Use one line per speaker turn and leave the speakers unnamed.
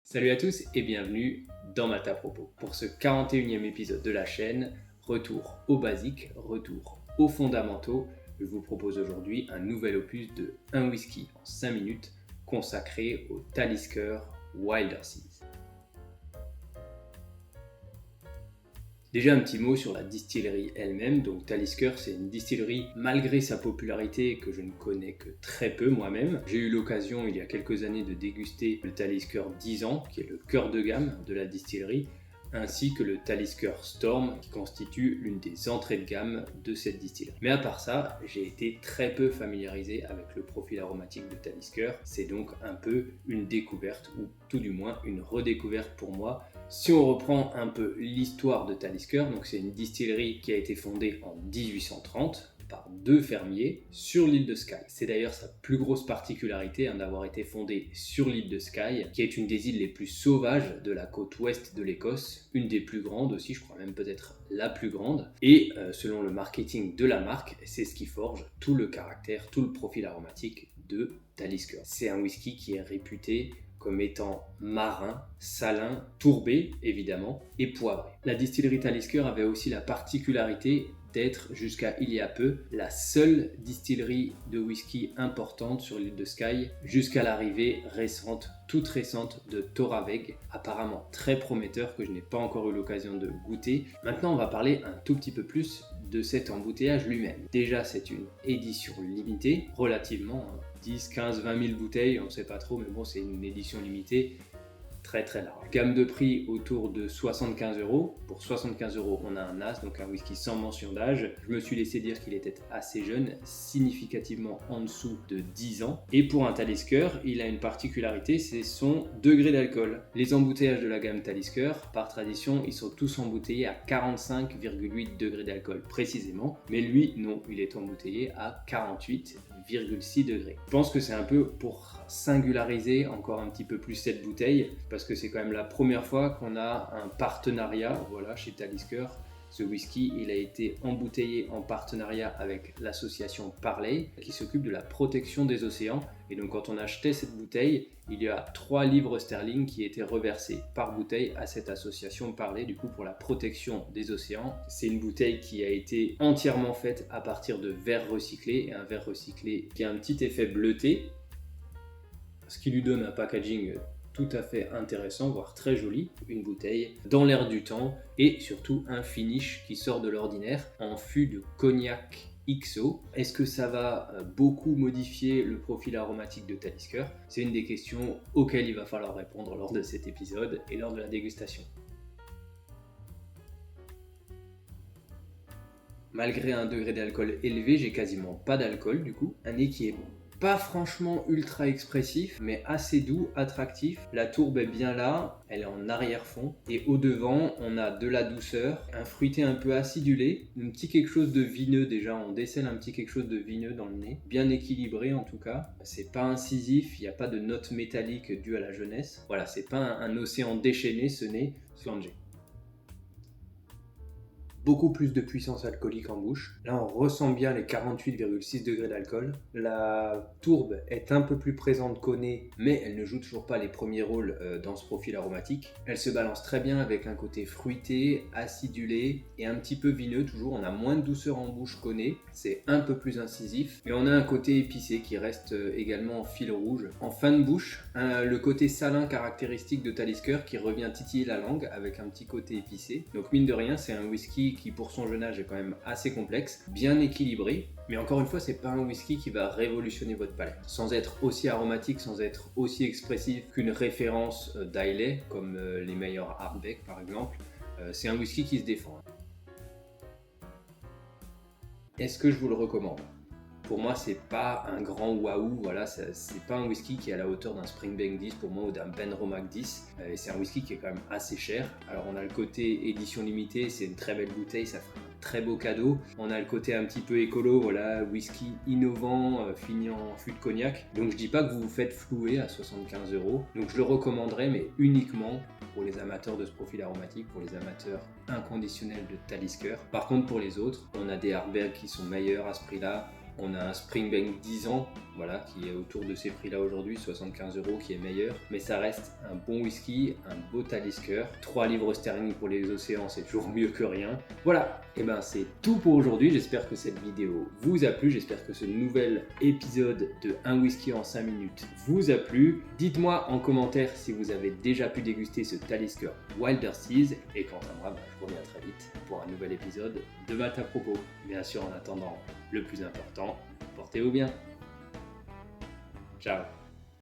Salut à tous et bienvenue dans Maths à propos. Pour ce 41e épisode de la chaîne, retour aux basiques, retour aux fondamentaux, je vous propose aujourd'hui un nouvel opus de un whisky en 5 minutes consacré au Talisker Wilder Seas. Déjà un petit mot sur la distillerie elle-même. Donc Talisker, c'est une distillerie malgré sa popularité que je ne connais que très peu moi-même. J'ai eu l'occasion il y a quelques années de déguster le Talisker 10 ans, qui est le cœur de gamme de la distillerie, ainsi que le Talisker Storm, qui constitue l'une des entrées de gamme de cette distillerie. Mais à part ça, j'ai été très peu familiarisé avec le profil aromatique de Talisker. C'est donc un peu une découverte, ou tout du moins une redécouverte pour moi. Si on reprend un peu l'histoire de Talisker, donc c'est une distillerie qui a été fondée en 1830 par deux fermiers sur l'île de Skye. C'est d'ailleurs sa plus grosse particularité d'avoir été fondée sur l'île de Skye, qui est une des îles les plus sauvages de la côte ouest de l'Écosse, une des plus grandes aussi, je crois même peut-être la plus grande. Et selon le marketing de la marque, c'est ce qui forge tout le caractère, tout le profil aromatique de Talisker. C'est un whisky qui est réputé comme étant marin, salin, tourbé évidemment et poivré. La distillerie Talisker avait aussi la particularité d'être jusqu'à il y a peu la seule distillerie de whisky importante sur l'île de Skye jusqu'à l'arrivée récente, toute récente de Toraveg, apparemment très prometteur que je n'ai pas encore eu l'occasion de goûter. Maintenant on va parler un tout petit peu plus de cet embouteillage lui-même. Déjà c'est une édition limitée, relativement 10, 15, 20 000 bouteilles, on ne sait pas trop, mais bon c'est une édition limitée très large. Gamme de prix autour de 75 €. Pour 75 €, on a un As, donc un whisky sans mention d'âge. Je me suis laissé dire qu'il était assez jeune, significativement en dessous de 10 ans. Et pour un Talisker, il a une particularité, c'est son degré d'alcool. Les embouteillages de la gamme Talisker, par tradition, ils sont tous embouteillés à 45,8 degrés d'alcool précisément. Mais lui, non, il est embouteillé à 48,6 degrés. Je pense que c'est un peu pour singulariser encore un petit peu plus cette bouteille, parce que c'est quand même la première fois qu'on a un partenariat, voilà, chez Talisker. Ce whisky, il a été embouteillé en partenariat avec l'association Parley, qui s'occupe de la protection des océans. Et donc quand on achetait cette bouteille, il y a 3 livres sterling qui étaient reversés par bouteille à cette association Parley, du coup pour la protection des océans. C'est une bouteille qui a été entièrement faite à partir de verre recyclé, et un verre recyclé qui a un petit effet bleuté, ce qui lui donne un packaging tout à fait intéressant, voire très joli. Une bouteille dans l'air du temps et surtout un finish qui sort de l'ordinaire en fût de cognac XO. Est-ce que ça va beaucoup modifier le profil aromatique de Talisker? C'est une des questions auxquelles il va falloir répondre lors de cet épisode et lors de la dégustation. Malgré un degré d'alcool élevé, j'ai quasiment pas d'alcool du coup. Un nez qui est pas franchement ultra expressif, mais assez doux, attractif. La tourbe est bien là, elle est en arrière-fond. Et au devant, on a de la douceur, un fruité un peu acidulé, un petit quelque chose de vineux déjà, on décèle un petit quelque chose de vineux dans le nez. Bien équilibré en tout cas. C'est pas incisif, il n'y a pas de notes métalliques dues à la jeunesse. Voilà, c'est pas un océan déchaîné ce nez, slangé. Beaucoup plus de puissance alcoolique en bouche. Là, on ressent bien les 48,6 degrés d'alcool. La tourbe est un peu plus présente qu'au nez, mais elle ne joue toujours pas les premiers rôles dans ce profil aromatique. Elle se balance très bien avec un côté fruité, acidulé et un petit peu vineux. Toujours, on a moins de douceur en bouche qu'au nez. C'est un peu plus incisif. Mais on a un côté épicé qui reste également en fil rouge. En fin de bouche, le côté salin caractéristique de Talisker qui revient titiller la langue avec un petit côté épicé. Donc mine de rien, c'est un whisky qui pour son jeune âge est quand même assez complexe, bien équilibré, mais encore une fois c'est pas un whisky qui va révolutionner votre palais. Sans être aussi aromatique, sans être aussi expressif qu'une référence d'Islay, comme les meilleurs Ardbeg par exemple, c'est un whisky qui se défend. Est-ce que je vous le recommande ? Pour moi, c'est pas un grand waouh, voilà, c'est pas un whisky qui est à la hauteur d'un Springbank 10 pour moi ou d'un Benromach 10. Et c'est un whisky qui est quand même assez cher. Alors on a le côté édition limitée, c'est une très belle bouteille, ça ferait un très beau cadeau. On a le côté un petit peu écolo, voilà, whisky innovant, fini en fût de cognac. Donc je dis pas que vous vous faites flouer à 75 €. Donc je le recommanderais, mais uniquement pour les amateurs de ce profil aromatique, pour les amateurs inconditionnels de Talisker. Par contre pour les autres, on a des Ardbeg qui sont meilleurs à ce prix-là. On a un Springbank 10 ans, voilà, qui est autour de ces prix-là aujourd'hui, 75 €, qui est meilleur. Mais ça reste un bon whisky, un beau Talisker. 3 livres sterling pour les océans, c'est toujours mieux que rien. Voilà, et ben c'est tout pour aujourd'hui. J'espère que cette vidéo vous a plu. J'espère que ce nouvel épisode de Un whisky en 5 minutes vous a plu. Dites-moi en commentaire si vous avez déjà pu déguster ce Talisker Wilder Seas. Et quant à moi, je reviens très vite pour un nouvel épisode de Malte à propos. Bien sûr, en attendant, le plus important, portez-vous bien. Ciao.